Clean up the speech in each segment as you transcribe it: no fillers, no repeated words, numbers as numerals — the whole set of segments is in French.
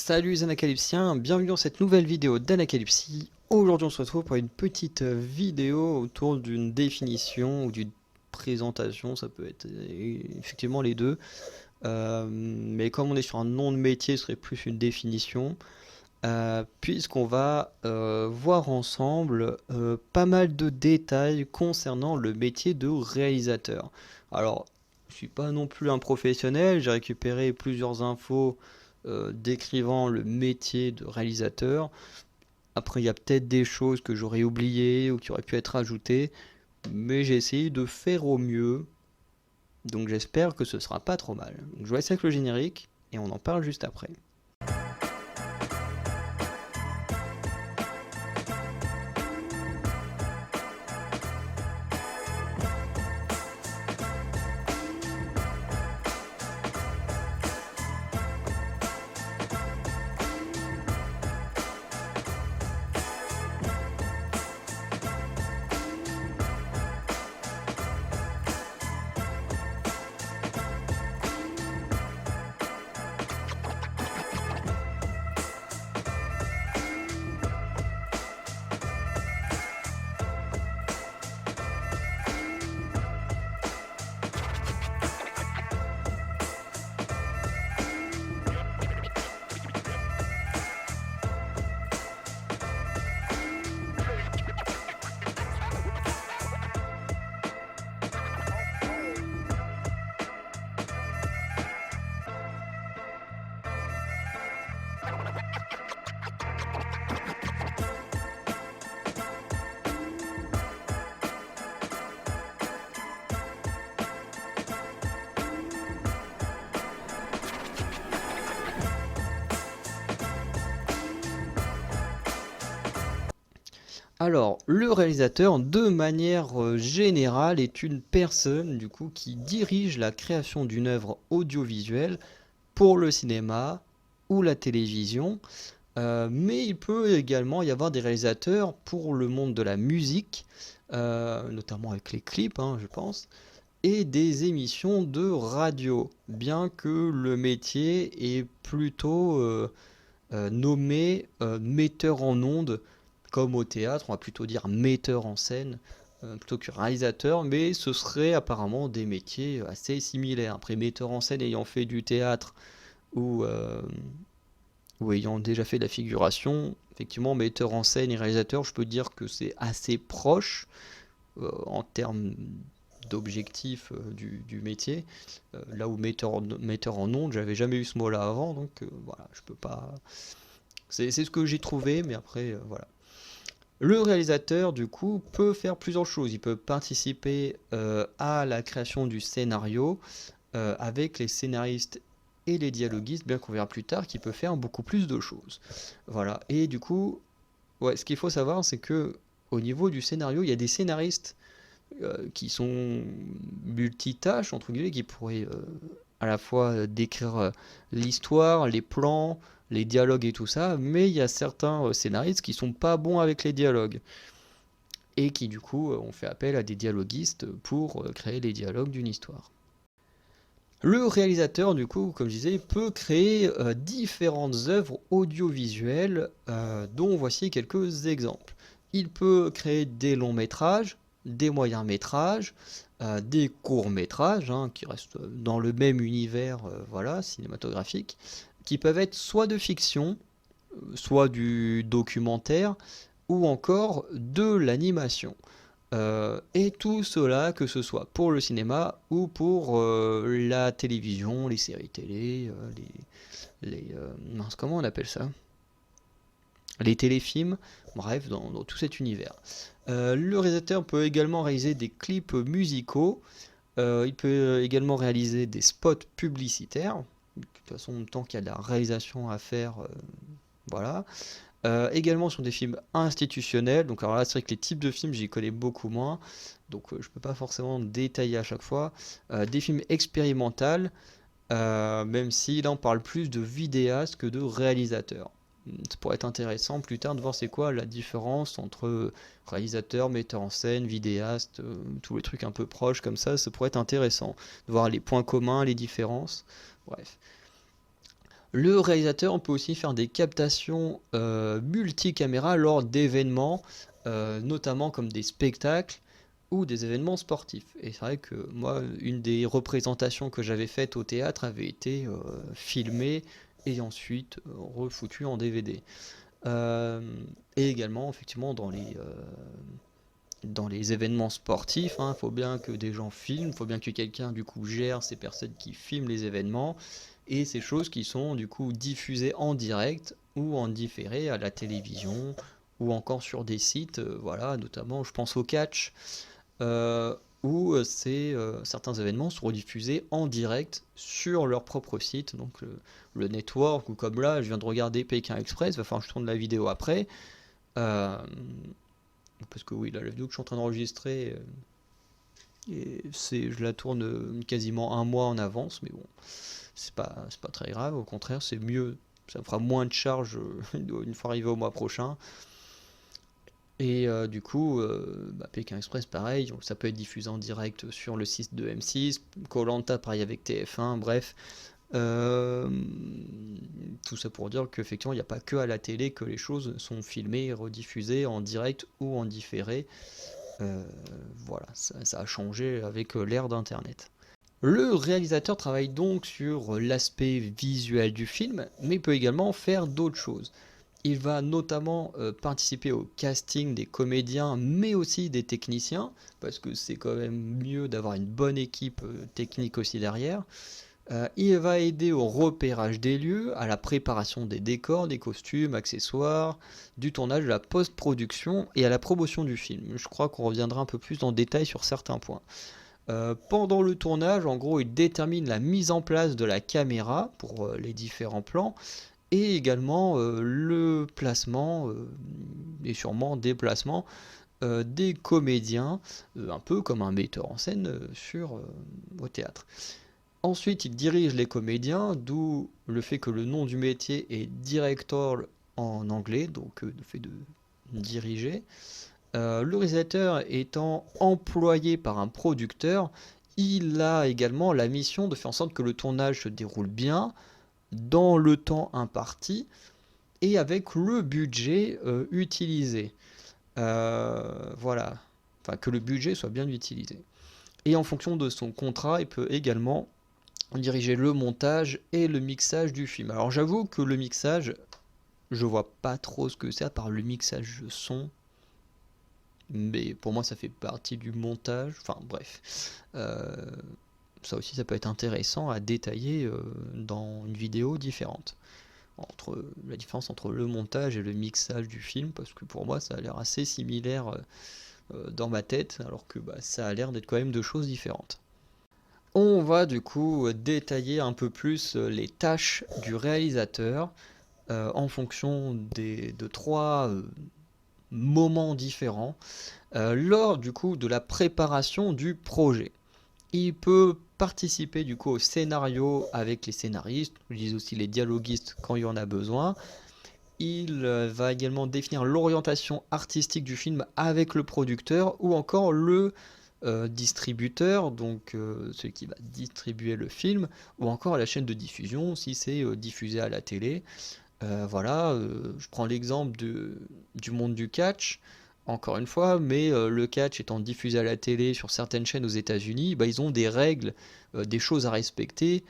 Salut les Anacalypsiens, bienvenue dans cette nouvelle vidéo d'Anacalypsie. Aujourd'hui on se retrouve pour une petite vidéo autour d'une définition ou d'une présentation, ça peut être effectivement les deux. Mais comme on est sur un nom de métier, ce serait plus une définition. Puisqu'on va voir ensemble pas mal de détails concernant le métier de réalisateur. Alors, je suis pas non plus un professionnel, j'ai récupéré plusieurs infos décrivant le métier de réalisateur. Après, il y a peut-être des choses que j'aurais oubliées ou qui auraient pu être ajoutées, mais j'ai essayé de faire au mieux, donc j'espère que ce sera pas trop mal. Donc, je vous laisse avec le générique et on en parle juste après. Alors, le réalisateur, de manière générale, est une personne du coup qui dirige la création d'une œuvre audiovisuelle pour le cinéma ou la télévision. Mais il peut également y avoir des réalisateurs pour le monde de la musique, notamment avec les clips, hein, je pense, et des émissions de radio, bien que le métier est plutôt nommé metteur en ondes, comme au théâtre, on va plutôt dire metteur en scène plutôt que réalisateur, mais ce serait apparemment des métiers assez similaires. Après, metteur en scène ayant fait du théâtre ou, euh, ou ayant déjà fait de la figuration, effectivement, metteur en scène et réalisateur, je peux dire que c'est assez proche en termes d'objectif du métier. Là où metteur en ondes, j'avais jamais eu ce mot-là avant, donc voilà, je peux pas. C'est ce que j'ai trouvé, mais après, voilà. Le réalisateur, du coup, peut faire plusieurs choses. Il peut participer à la création du scénario avec les scénaristes et les dialoguistes, bien qu'on verra plus tard, qu'il peut faire beaucoup plus de choses. Voilà. Et du coup, ouais, ce qu'il faut savoir, c'est que au niveau du scénario, il y a des scénaristes qui sont multitâches, entre guillemets, qui pourraient à la fois décrire l'histoire, les plans, les dialogues et tout ça, mais il y a certains scénaristes qui sont pas bons avec les dialogues et qui du coup ont fait appel à des dialoguistes pour créer les dialogues d'une histoire. Le réalisateur, du coup, comme je disais, peut créer différentes œuvres audiovisuelles, dont voici quelques exemples. Il peut créer des longs métrages, des moyens métrages, des courts métrages, hein, qui restent dans le même univers voilà, cinématographique, qui peuvent être soit de fiction, soit du documentaire, ou encore de l'animation. Et tout cela, que ce soit pour le cinéma ou pour la télévision, les séries télé, mince, comment on appelle ça? Les téléfilms, bref, dans tout cet univers. Le réalisateur peut également réaliser des clips musicaux, il peut également réaliser des spots publicitaires, de toute façon, tant qu'il y a de la réalisation à faire, voilà. Également sur des films institutionnels, donc alors là c'est vrai que les types de films j'y connais beaucoup moins, donc je peux pas forcément détailler à chaque fois. Des films expérimentaux, même si là on parle plus de vidéastes que de réalisateurs. Ça pourrait être intéressant plus tard de voir c'est quoi la différence entre réalisateur, metteur en scène, vidéaste, tous les trucs un peu proches comme ça pourrait être intéressant de voir les points communs, les différences, bref. Le réalisateur peut aussi faire des captations multicaméras lors d'événements, notamment comme des spectacles ou des événements sportifs. Et c'est vrai que moi, une des représentations que j'avais faites au théâtre avait été filmée et ensuite refoutue en DVD. Euh, et également, effectivement, dans les événements sportifs, il faut bien que des gens filment, il faut bien que quelqu'un du coup gère ces personnes qui filment les événements et ces choses qui sont du coup diffusées en direct ou en différé à la télévision ou encore sur des sites, voilà, notamment je pense au catch, euh, où certains événements sont diffusés en direct sur leur propre site, donc le network, ou comme là, je viens de regarder Pékin Express, il va falloir que je tourne la vidéo après, euh, parce que oui, là, la vidéo que je suis en train d'enregistrer, je la tourne quasiment un mois en avance, mais bon, c'est pas très grave, au contraire, c'est mieux, ça me fera moins de charge une fois arrivé au mois prochain. Et du coup, Pékin Express, pareil, ça peut être diffusé en direct sur le site de M6, koh pareil avec TF1, bref. Euh, Tout ça pour dire qu'effectivement, il n'y a pas que à la télé que les choses sont filmées et rediffusées en direct ou en différé. Euh, voilà, ça a changé avec l'ère d'Internet. Le réalisateur travaille donc sur l'aspect visuel du film, mais peut également faire d'autres choses. Il va notamment participer au casting des comédiens, mais aussi des techniciens, parce que c'est quand même mieux d'avoir une bonne équipe technique aussi derrière. Il va aider au repérage des lieux, à la préparation des décors, des costumes, accessoires, du tournage, de la post-production et à la promotion du film. Je crois qu'on reviendra un peu plus en détail sur certains points. Pendant le tournage, en gros, il détermine la mise en place de la caméra pour les différents plans et également le placement et sûrement déplacement des comédiens, un peu comme un metteur en scène au théâtre. Ensuite, il dirige les comédiens, d'où le fait que le nom du métier est director en anglais, donc le fait de diriger. Le réalisateur étant employé par un producteur, il a également la mission de faire en sorte que le tournage se déroule bien, dans le temps imparti, et avec le budget utilisé. Voilà. Enfin, que le budget soit bien utilisé. Et en fonction de son contrat, il peut également diriger le montage et le mixage du film. Alors j'avoue que le mixage, je vois pas trop ce que c'est à part le mixage son, mais pour moi ça fait partie du montage. Enfin bref, ça aussi ça peut être intéressant à détailler dans une vidéo différente. Entre la différence entre le montage et le mixage du film, parce que pour moi ça a l'air assez similaire dans ma tête, alors que ça a l'air d'être quand même deux choses différentes. On va du coup détailler un peu plus les tâches du réalisateur en fonction de trois moments différents lors du coup de la préparation du projet. Il peut participer du coup au scénario avec les scénaristes, je dis aussi les dialoguistes quand il y en a besoin. Il va également définir l'orientation artistique du film avec le producteur ou encore le distributeur, donc celui qui va distribuer le film, ou encore à la chaîne de diffusion si c'est diffusé à la télé. Voilà, je prends l'exemple du monde du catch, encore une fois, mais le catch étant diffusé à la télé sur certaines chaînes aux États-Unis, ils ont des règles, des choses à respecter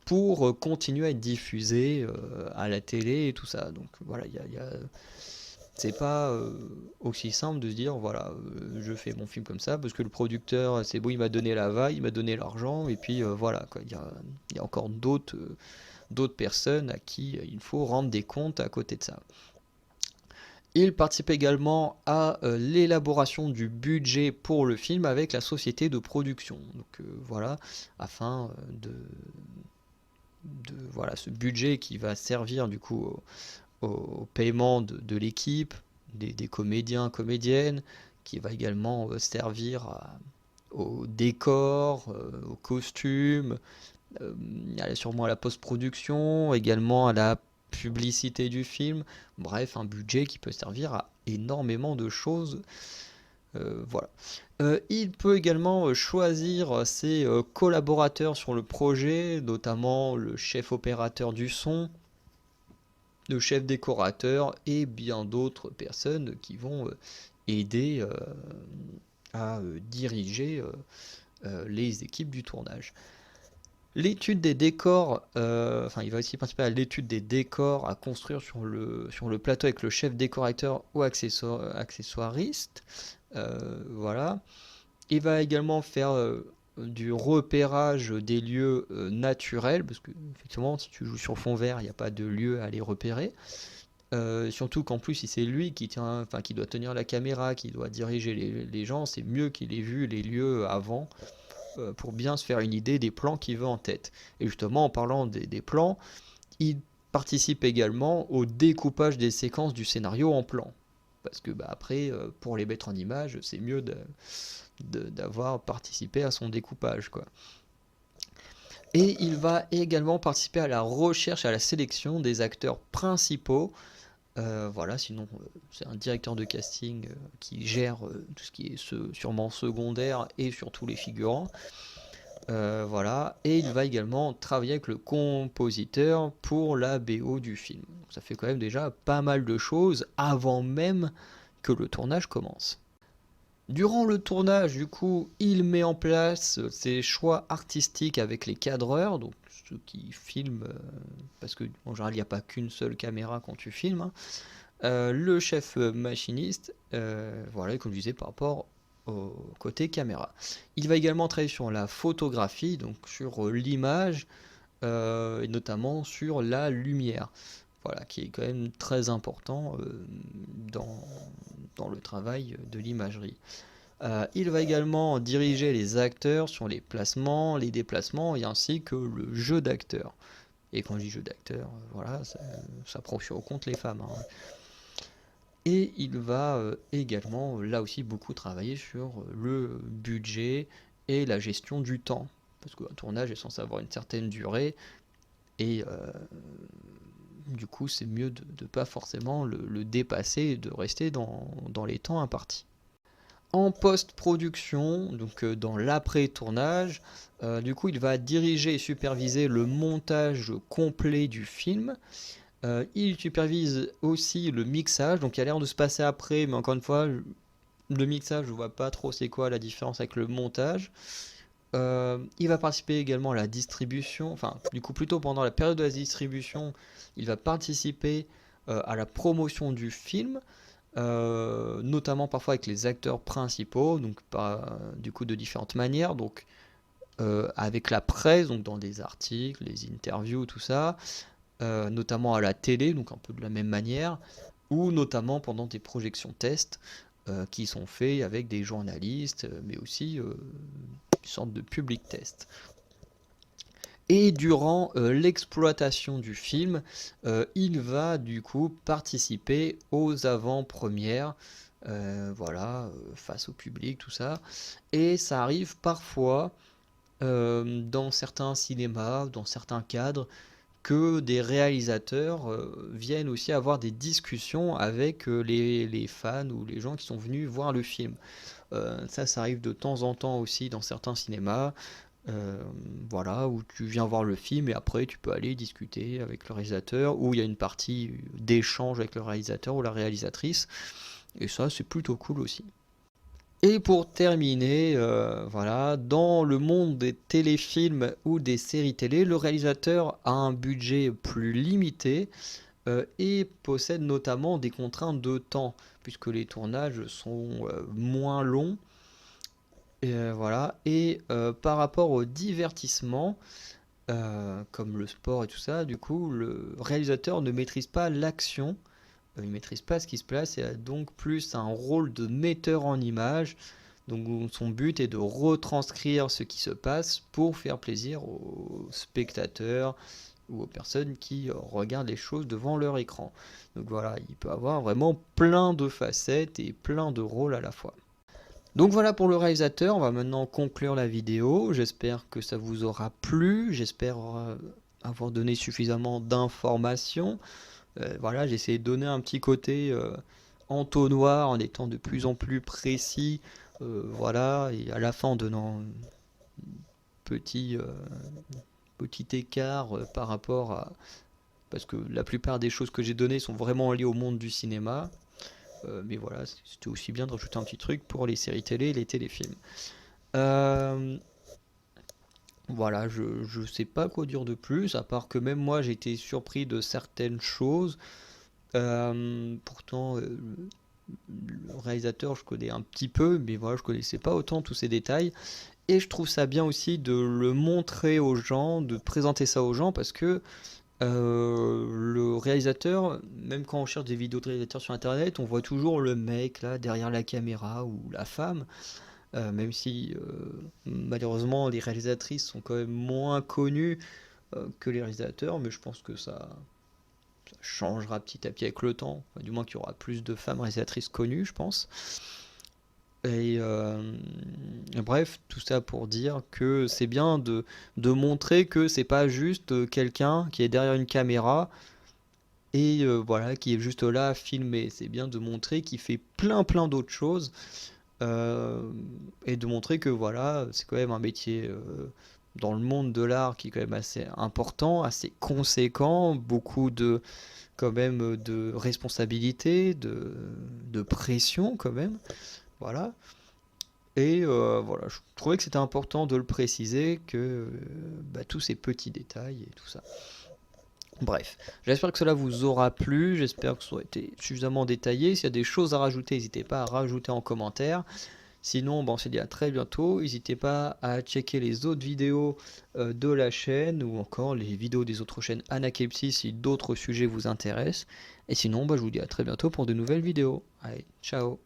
pour continuer à être diffusé à la télé et tout ça. Donc voilà, c'est pas aussi simple de se dire voilà, je fais mon film comme ça parce que le producteur, c'est bon, il m'a donné la vague, il m'a donné l'argent, et puis voilà, quoi. Il y a encore d'autres personnes à qui il faut rendre des comptes à côté de ça. Il participe également à l'élaboration du budget pour le film avec la société de production. Donc voilà, afin voilà, ce budget qui va servir du coup au paiement de l'équipe, des comédiens, comédiennes, qui va également servir au décor, aux costumes, sûrement à la post-production, également à la publicité du film. Bref, un budget qui peut servir à énormément de choses. Voilà. Il peut également choisir ses collaborateurs sur le projet, notamment le chef opérateur du son, de chef décorateur et bien d'autres personnes qui vont aider à diriger les équipes du tournage. L'étude des décors, enfin il va aussi participer à l'étude des décors à construire sur le plateau avec le chef décorateur ou accessoiriste. Voilà. Il va également faire du repérage des lieux naturels, parce que effectivement si tu joues sur fond vert, il n'y a pas de lieu à les repérer. Surtout qu'en plus si c'est lui qui doit tenir la caméra, qui doit diriger les gens, c'est mieux qu'il ait vu les lieux avant pour bien se faire une idée des plans qu'il veut en tête. Et justement, en parlant des plans, il participe également au découpage des séquences du scénario en plans. Parce que après, pour les mettre en image, c'est mieux d'avoir participé à son découpage, quoi. Et il va également participer à la recherche, à la sélection des acteurs principaux. Voilà, sinon c'est un directeur de casting qui gère tout ce qui est sûrement secondaire et surtout les figurants. Voilà, et il va également travailler avec le compositeur pour la BO du film. Donc ça fait quand même déjà pas mal de choses avant même que le tournage commence. Durant le tournage, du coup, il met en place ses choix artistiques avec les cadreurs, donc ceux qui filment, parce que en général il n'y a pas qu'une seule caméra quand tu filmes, hein. Le chef machiniste, voilà, comme je disais par rapport au côté caméra. Il va également travailler sur la photographie, donc sur l'image, et notamment sur la lumière, voilà, qui est quand même très important dans le travail de l'imagerie. Il va également diriger les acteurs sur les placements, les déplacements, et ainsi que le jeu d'acteur. Et quand je dis jeu d'acteur, voilà, ça prend au compte les femmes, hein. Et il va également, là aussi, beaucoup travailler sur le budget et la gestion du temps. Parce qu'un tournage est censé avoir une certaine durée, et du coup, c'est mieux de ne pas forcément le dépasser et de rester dans les temps impartis. En post-production, donc dans l'après-tournage, du coup, il va diriger et superviser le montage complet du film. Il supervise aussi le mixage, donc il a l'air de se passer après, mais encore une fois, le mixage, je vois pas trop c'est quoi la différence avec le montage. Il va participer également à la distribution, enfin du coup plutôt pendant la période de la distribution, il va participer à la promotion du film, notamment parfois avec les acteurs principaux, donc du coup de différentes manières, donc avec la presse, donc dans des articles, les interviews, tout ça, notamment à la télé, donc un peu de la même manière, ou notamment pendant des projections tests qui sont faits avec des journalistes, mais aussi une sorte de public test. Et durant l'exploitation du film, il va du coup participer aux avant-premières, voilà, face au public, tout ça. Et ça arrive parfois dans certains cinémas, dans certains cadres, que des réalisateurs viennent aussi avoir des discussions avec les fans ou les gens qui sont venus voir le film. Ça arrive de temps en temps aussi dans certains cinémas, voilà, où tu viens voir le film et après tu peux aller discuter avec le réalisateur, où il y a une partie d'échange avec le réalisateur ou la réalisatrice, et ça c'est plutôt cool aussi. Et pour terminer, voilà, dans le monde des téléfilms ou des séries télé, le réalisateur a un budget plus limité et possède notamment des contraintes de temps, puisque les tournages sont moins longs. Et, voilà. Et par rapport au divertissement, comme le sport et tout ça, du coup, le réalisateur ne maîtrise pas l'action, il maîtrise pas ce qui se passe et a donc plus un rôle de metteur en image. Donc son but est de retranscrire ce qui se passe pour faire plaisir aux spectateurs ou aux personnes qui regardent les choses devant leur écran. Donc voilà, il peut avoir vraiment plein de facettes et plein de rôles à la fois. Donc voilà pour le réalisateur, on va maintenant conclure la vidéo. J'espère que ça vous aura plu, j'espère avoir donné suffisamment d'informations. Voilà, j'ai essayé de donner un petit côté entonnoir en étant de plus en plus précis, voilà, et à la fin en donnant un petit écart par rapport parce que la plupart des choses que j'ai données sont vraiment liées au monde du cinéma. Mais voilà, c'était aussi bien de rajouter un petit truc pour les séries télé et les téléfilms. Euh, voilà, je sais pas quoi dire de plus, à part que même moi j'ai été surpris de certaines choses. Pourtant, le réalisateur, je connais un petit peu, mais voilà, je connaissais pas autant tous ces détails. Et je trouve ça bien aussi de le montrer aux gens, de présenter ça aux gens, parce que le réalisateur, même quand on cherche des vidéos de réalisateurs sur internet, on voit toujours le mec là derrière la caméra ou la femme, même si malheureusement les réalisatrices sont quand même moins connues que les réalisateurs, mais je pense que ça changera petit à petit avec le temps, enfin, du moins qu'il y aura plus de femmes réalisatrices connues, je pense. Et bref, tout ça pour dire que c'est bien de montrer que c'est pas juste quelqu'un qui est derrière une caméra et voilà, qui est juste là à filmer. C'est bien de montrer qu'il fait plein d'autres choses euh, et de montrer que voilà, c'est quand même un métier dans le monde de l'art qui est quand même assez important, assez conséquent, beaucoup de quand même de responsabilité, de pression quand même. Voilà. Et voilà, je trouvais que c'était important de le préciser, que bah, tous ces petits détails et tout ça. Bref, j'espère que cela vous aura plu, j'espère que ça aura été suffisamment détaillé. S'il y a des choses à rajouter, n'hésitez pas à rajouter en commentaire. Sinon, bon, on se dit à très bientôt. N'hésitez pas à checker les autres vidéos de la chaîne ou encore les vidéos des autres chaînes Anakepsis si d'autres sujets vous intéressent. Et sinon, bah, je vous dis à très bientôt pour de nouvelles vidéos. Allez, ciao!